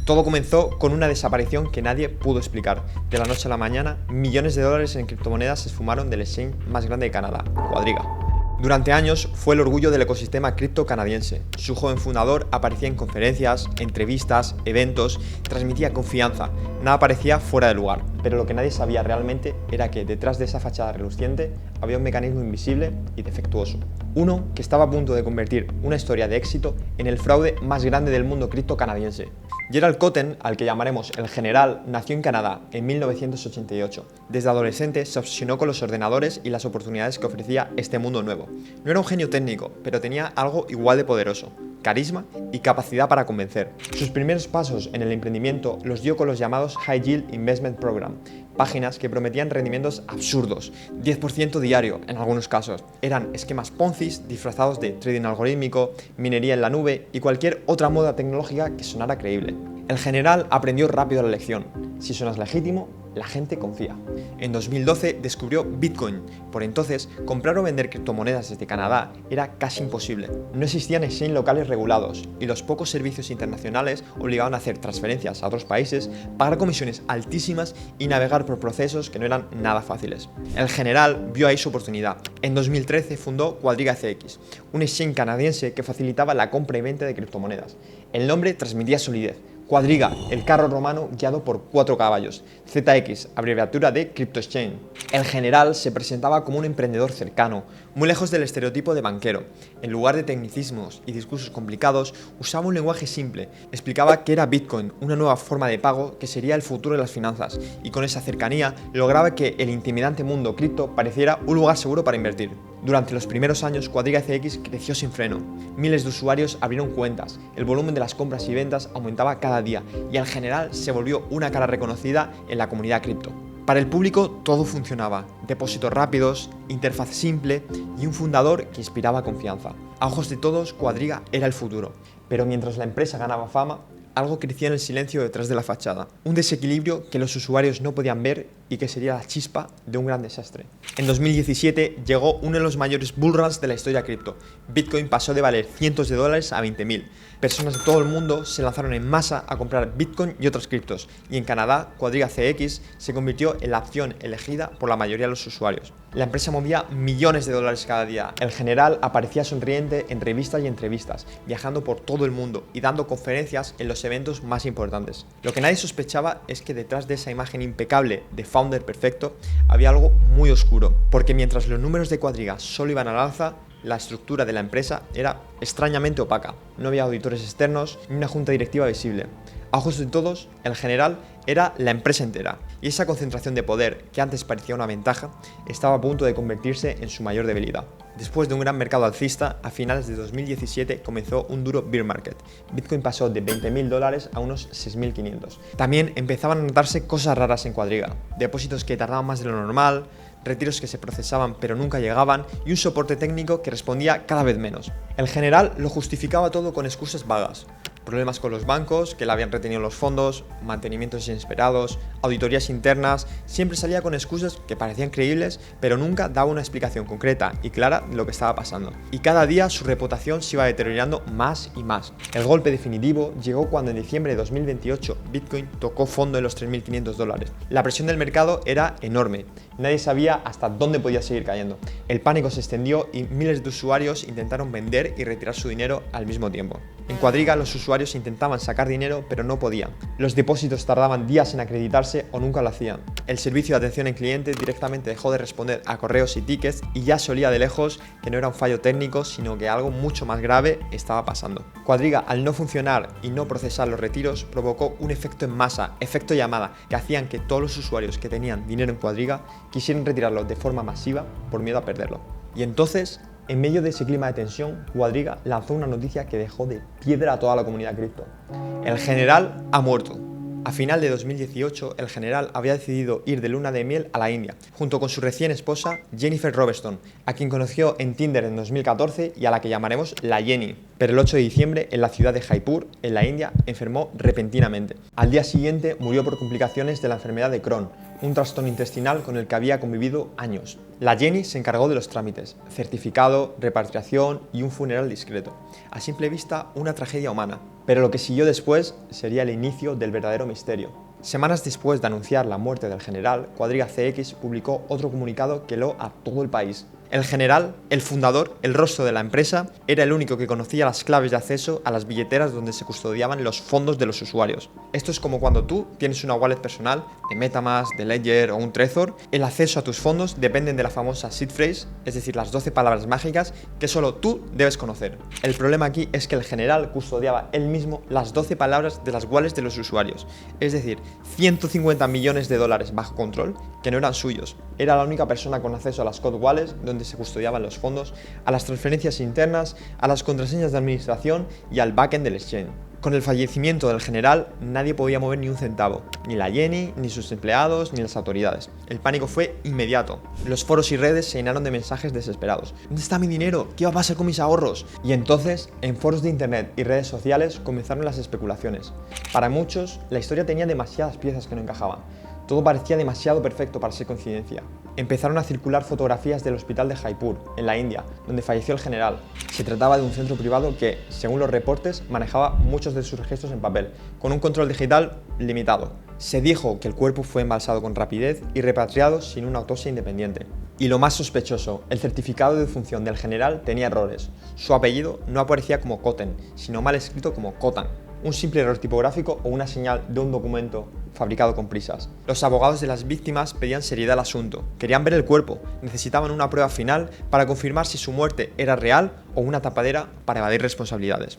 Todo comenzó con una desaparición que nadie pudo explicar. De la noche a la mañana, millones de dólares en criptomonedas se esfumaron del exchange más grande de Canadá, Quadriga. Durante años fue el orgullo del ecosistema cripto canadiense. Su joven fundador aparecía en conferencias, entrevistas, eventos, transmitía confianza, nada parecía fuera de lugar. Pero lo que nadie sabía realmente era que detrás de esa fachada reluciente había un mecanismo invisible y defectuoso. Uno que estaba a punto de convertir una historia de éxito en el fraude más grande del mundo cripto canadiense. Gerald Cotten, al que llamaremos el General, nació en Canadá en 1988. Desde adolescente se obsesionó con los ordenadores y las oportunidades que ofrecía este mundo nuevo. No era un genio técnico, pero tenía algo igual de poderoso: carisma y capacidad para convencer. Sus primeros pasos en el emprendimiento los dio con los llamados High Yield Investment Program, páginas que prometían rendimientos absurdos, 10% diario en algunos casos. Eran esquemas Ponzi disfrazados de trading algorítmico, minería en la nube y cualquier otra moda tecnológica que sonara creíble. El General aprendió rápido la lección: si suenas legítimo, la gente confía. En 2012 descubrió Bitcoin. Por entonces, comprar o vender criptomonedas desde Canadá era casi imposible. No existían exchanges locales regulados y los pocos servicios internacionales obligaban a hacer transferencias a otros países, pagar comisiones altísimas y navegar por procesos que no eran nada fáciles. El General vio ahí su oportunidad. En 2013 fundó Quadriga CX, un exchange canadiense que facilitaba la compra y venta de criptomonedas. El nombre transmitía solidez: Quadriga, el carro romano guiado por 4 caballos. ZX, abreviatura de Crypto Exchange. El General se presentaba como un emprendedor cercano, muy lejos del estereotipo de banquero. En lugar de tecnicismos y discursos complicados, usaba un lenguaje simple. Explicaba que era Bitcoin, una nueva forma de pago que sería el futuro de las finanzas, y con esa cercanía lograba que el intimidante mundo cripto pareciera un lugar seguro para invertir. Durante los primeros años, Quadriga CX creció sin freno. Miles de usuarios abrieron cuentas, el volumen de las compras y ventas aumentaba cada día y el General se volvió una cara reconocida en la comunidad cripto. Para el público todo funcionaba: depósitos rápidos, interfaz simple y un fundador que inspiraba confianza. A ojos de todos, Quadriga era el futuro, pero mientras la empresa ganaba fama, algo crecía en el silencio detrás de la fachada. Un desequilibrio que los usuarios no podían ver y que sería la chispa de un gran desastre. En 2017 llegó uno de los mayores bullruns de la historia cripto. Bitcoin pasó de valer cientos de dólares a 20.000. Personas de todo el mundo se lanzaron en masa a comprar Bitcoin y otros criptos, y en Canadá, Quadriga CX se convirtió en la opción elegida por la mayoría de los usuarios. La empresa movía millones de dólares cada día. El General aparecía sonriente en revistas y entrevistas, viajando por todo el mundo y dando conferencias en los eventos más importantes. Lo que nadie sospechaba es que detrás de esa imagen impecable de founder perfecto había algo muy oscuro, porque mientras los números de Quadriga solo iban al alza, la estructura de la empresa era extrañamente opaca. No había auditores externos ni una junta directiva visible. A ojos de todos, el General era la empresa entera, y esa concentración de poder, que antes parecía una ventaja, estaba a punto de convertirse en su mayor debilidad. Después de un gran mercado alcista, a finales de 2017 comenzó un duro bear market. Bitcoin pasó de 20.000 dólares a unos 6.500. También empezaban a notarse cosas raras en Quadriga: depósitos que tardaban más de lo normal, retiros que se procesaban pero nunca llegaban y un soporte técnico que respondía cada vez menos. El General lo justificaba todo con excusas vagas: problemas con los bancos, que le habían retenido los fondos, mantenimientos inesperados, auditorías internas. Siempre salía con excusas que parecían creíbles, pero nunca daba una explicación concreta y clara de lo que estaba pasando. Y cada día su reputación se iba deteriorando más y más. El golpe definitivo llegó cuando en diciembre de 2028 Bitcoin tocó fondo en los 3.500 dólares. La presión del mercado era enorme. Nadie sabía hasta dónde podía seguir cayendo. El pánico se extendió y miles de usuarios intentaron vender y retirar su dinero al mismo tiempo. En Quadriga los usuarios intentaban sacar dinero pero no podían. Los depósitos tardaban días en acreditarse o nunca lo hacían. El servicio de atención al cliente directamente dejó de responder a correos y tickets y ya se olía de lejos que no era un fallo técnico, sino que algo mucho más grave estaba pasando. Quadriga, al no funcionar y no procesar los retiros, provocó un efecto en masa, efecto llamada, que hacían que todos los usuarios que tenían dinero en Quadriga quisieran retirarlo de forma masiva por miedo a perderlo. Y entonces, en medio de ese clima de tensión, Quadriga lanzó una noticia que dejó de piedra a toda la comunidad cripto: el General ha muerto. A final de 2018, el General había decidido ir de luna de miel a la India, junto con su recién esposa Jennifer Robertson, a quien conoció en Tinder en 2014 y a la que llamaremos la Jenny. Pero el 8 de diciembre, en la ciudad de Jaipur, en la India, enfermó repentinamente. Al día siguiente murió por complicaciones de la enfermedad de Crohn, un trastorno intestinal con el que había convivido años. La Jenny se encargó de los trámites, certificado, repatriación y un funeral discreto. A simple vista, una tragedia humana. Pero lo que siguió después sería el inicio del verdadero misterio. Semanas después de anunciar la muerte del general, Quadriga CX publicó otro comunicado que heló a todo el país. El general, el fundador, el rostro de la empresa, era el único que conocía las claves de acceso a las billeteras donde se custodiaban los fondos de los usuarios. Esto es como cuando tú tienes una wallet personal de MetaMask, de Ledger o un Trezor. El acceso a tus fondos dependen de la famosa seed phrase, es decir, las 12 palabras mágicas que solo tú debes conocer. El problema aquí es que el general custodiaba él mismo las 12 palabras de las wallets de los usuarios, es decir, 150 millones de dólares bajo control que no eran suyos. Era la única persona con acceso a las cold wallets donde se custodiaban los fondos, a las transferencias internas, a las contraseñas de administración y al backend del exchange. Con el fallecimiento del general, nadie podía mover ni un centavo, ni la Jenny, ni sus empleados, ni las autoridades. El pánico fue inmediato. Los foros y redes se llenaron de mensajes desesperados. ¿Dónde está mi dinero? ¿Qué va a pasar con mis ahorros? Y entonces, en foros de internet y redes sociales comenzaron las especulaciones. Para muchos, la historia tenía demasiadas piezas que no encajaban. Todo parecía demasiado perfecto para ser coincidencia. Empezaron a circular fotografías del hospital de Jaipur, en la India, donde falleció el general. Se trataba de un centro privado que, según los reportes, manejaba muchos de sus registros en papel, con un control digital limitado. Se dijo que el cuerpo fue embalsado con rapidez y repatriado sin una autopsia independiente. Y lo más sospechoso, el certificado de defunción del general tenía errores. Su apellido no aparecía como Koten, sino mal escrito como Kotan. Un simple error tipográfico o una señal de un documento fabricado con prisas. Los abogados de las víctimas pedían seriedad al asunto, querían ver el cuerpo, necesitaban una prueba final para confirmar si su muerte era real o una tapadera para evadir responsabilidades.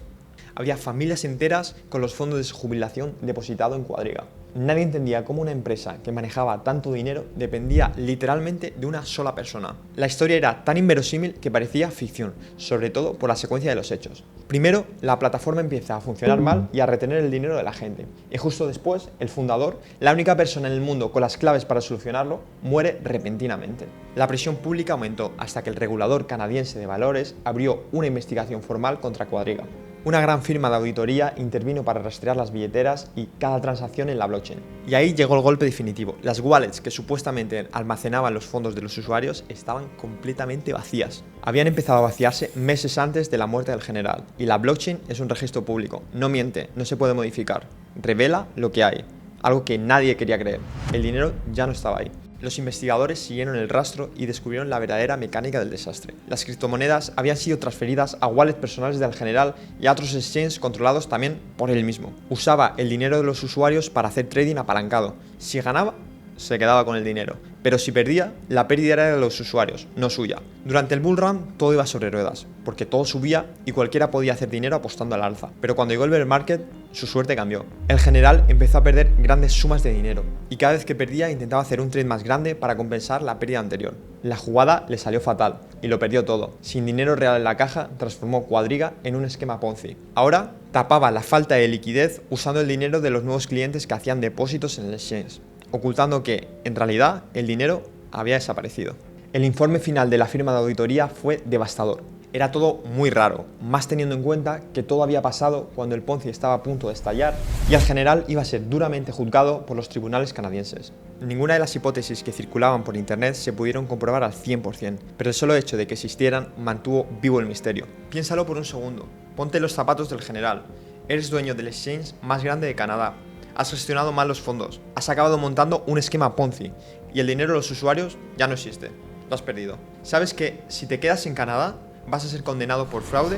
Había familias enteras con los fondos de su jubilación depositados en Quadriga. Nadie entendía cómo una empresa que manejaba tanto dinero dependía literalmente de una sola persona. La historia era tan inverosímil que parecía ficción, sobre todo por la secuencia de los hechos. Primero, la plataforma empieza a funcionar mal y a retener el dinero de la gente. Y justo después, el fundador, la única persona en el mundo con las claves para solucionarlo, muere repentinamente. La presión pública aumentó hasta que el regulador canadiense de valores abrió una investigación formal contra Quadriga. Una gran firma de auditoría intervino para rastrear las billeteras y cada transacción en la blockchain. Y ahí llegó el golpe definitivo. Las wallets que supuestamente almacenaban los fondos de los usuarios estaban completamente vacías. Habían empezado a vaciarse meses antes de la muerte del general. Y la blockchain es un registro público. No miente, no se puede modificar. Revela lo que hay. Algo que nadie quería creer. El dinero ya no estaba ahí. Los investigadores siguieron el rastro y descubrieron la verdadera mecánica del desastre. Las criptomonedas habían sido transferidas a wallets personales del general y a otros exchanges controlados también por él mismo. Usaba el dinero de los usuarios para hacer trading apalancado. Si ganaba, se quedaba con el dinero. Pero si perdía, la pérdida era de los usuarios, no suya. Durante el bull run todo iba sobre ruedas, porque todo subía y cualquiera podía hacer dinero apostando al alza. Pero cuando llegó el bear market, su suerte cambió. El general empezó a perder grandes sumas de dinero y cada vez que perdía intentaba hacer un trade más grande para compensar la pérdida anterior. La jugada le salió fatal y lo perdió todo. Sin dinero real en la caja, transformó Quadriga en un esquema Ponzi. Ahora tapaba la falta de liquidez usando el dinero de los nuevos clientes que hacían depósitos en el exchange, ocultando que, en realidad, el dinero había desaparecido. El informe final de la firma de auditoría fue devastador. Era todo muy raro, más teniendo en cuenta que todo había pasado cuando el Ponzi estaba a punto de estallar y el general iba a ser duramente juzgado por los tribunales canadienses. Ninguna de las hipótesis que circulaban por internet se pudieron comprobar al 100%, pero el solo hecho de que existieran mantuvo vivo el misterio. Piénsalo por un segundo, ponte los zapatos del general. Eres dueño del exchange más grande de Canadá. Has gestionado mal los fondos, has acabado montando un esquema Ponzi y el dinero de los usuarios ya no existe, lo has perdido. Sabes que si te quedas en Canadá vas a ser condenado por fraude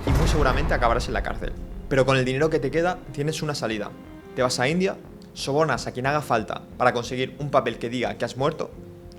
y muy seguramente acabarás en la cárcel. Pero con el dinero que te queda tienes una salida. Te vas a India, sobornas a quien haga falta para conseguir un papel que diga que has muerto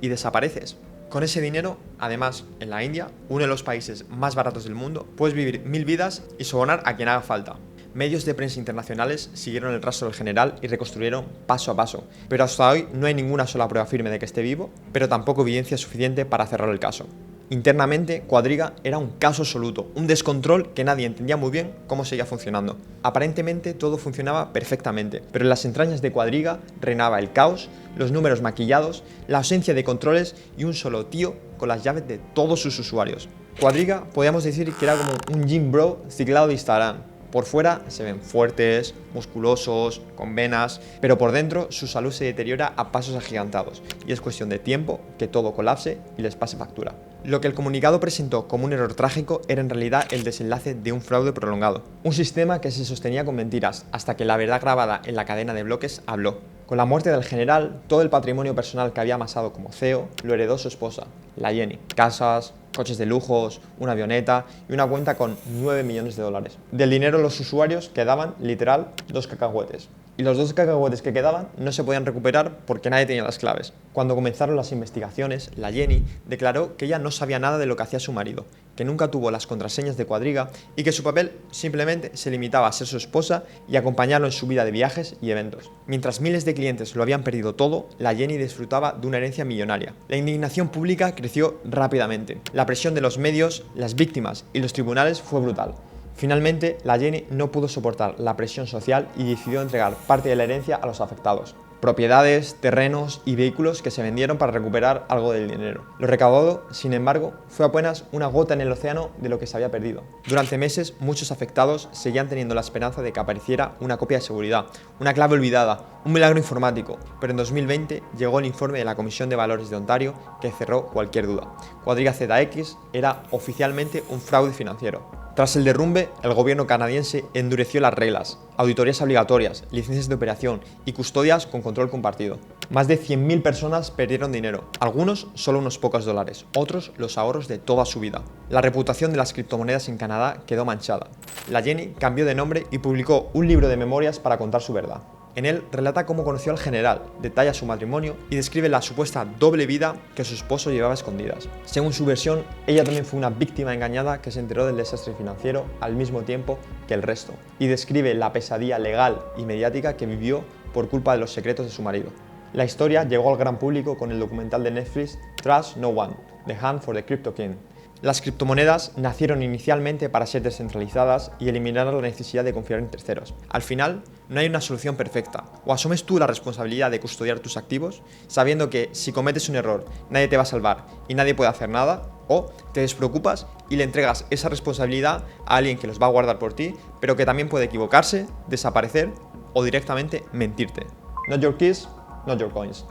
y desapareces. Con ese dinero, además, en la India, uno de los países más baratos del mundo, puedes vivir 1000 vidas y sobornar a quien haga falta. Medios de prensa internacionales siguieron el rastro del general y reconstruyeron paso a paso, pero hasta hoy no hay ninguna sola prueba firme de que esté vivo, pero tampoco evidencia suficiente para cerrar el caso. Internamente, Quadriga era un caos absoluto, un descontrol que nadie entendía muy bien cómo seguía funcionando. Aparentemente todo funcionaba perfectamente, pero en las entrañas de Quadriga reinaba el caos, los números maquillados, la ausencia de controles y un solo tío con las llaves de todos sus usuarios. Quadriga podríamos decir que era como un gym bro ciclado de Instagram. Por fuera se ven fuertes, musculosos, con venas, pero por dentro su salud se deteriora a pasos agigantados y es cuestión de tiempo que todo colapse y les pase factura. Lo que el comunicado presentó como un error trágico era en realidad el desenlace de un fraude prolongado. Un sistema que se sostenía con mentiras hasta que la verdad grabada en la cadena de bloques habló. Con la muerte del general, todo el patrimonio personal que había amasado como CEO lo heredó su esposa, la Jenny. Casas, coches de lujos, una avioneta y una cuenta con 9 millones de dólares. Del dinero los usuarios quedaban, literal, 2 cacahuetes. Y los 2 cacahuetes que quedaban no se podían recuperar porque nadie tenía las claves. Cuando comenzaron las investigaciones, la Jenny declaró que ella no sabía nada de lo que hacía su marido, que nunca tuvo las contraseñas de Quadriga y que su papel simplemente se limitaba a ser su esposa y acompañarlo en su vida de viajes y eventos. Mientras miles de clientes lo habían perdido todo, la Jenny disfrutaba de una herencia millonaria. La indignación pública creció rápidamente. La presión de los medios, las víctimas y los tribunales fue brutal. Finalmente, la Jenny no pudo soportar la presión social y decidió entregar parte de la herencia a los afectados. Propiedades, terrenos y vehículos que se vendieron para recuperar algo del dinero. Lo recaudado, sin embargo, fue apenas una gota en el océano de lo que se había perdido. Durante meses, muchos afectados seguían teniendo la esperanza de que apareciera una copia de seguridad, una clave olvidada, un milagro informático, pero en 2020 llegó el informe de la Comisión de Valores de Ontario que cerró cualquier duda. Quadriga ZX era oficialmente un fraude financiero. Tras el derrumbe, el gobierno canadiense endureció las reglas, auditorías obligatorias, licencias de operación y custodias con control compartido. Más de 100.000 personas perdieron dinero, algunos solo unos pocos dólares, otros los ahorros de toda su vida. La reputación de las criptomonedas en Canadá quedó manchada. La Jenny cambió de nombre y publicó un libro de memorias para contar su verdad. En él relata cómo conoció al general, detalla su matrimonio y describe la supuesta doble vida que su esposo llevaba a escondidas. Según su versión, ella también fue una víctima engañada que se enteró del desastre financiero al mismo tiempo que el resto, y describe la pesadilla legal y mediática que vivió por culpa de los secretos de su marido. La historia llegó al gran público con el documental de Netflix Trust No One, The Hunt for the Crypto King. Las criptomonedas nacieron inicialmente para ser descentralizadas y eliminar la necesidad de confiar en terceros. Al final, no hay una solución perfecta. O asumes tú la responsabilidad de custodiar tus activos, sabiendo que si cometes un error, nadie te va a salvar y nadie puede hacer nada, o te despreocupas y le entregas esa responsabilidad a alguien que los va a guardar por ti, pero que también puede equivocarse, desaparecer o directamente mentirte. Not your keys, not your coins.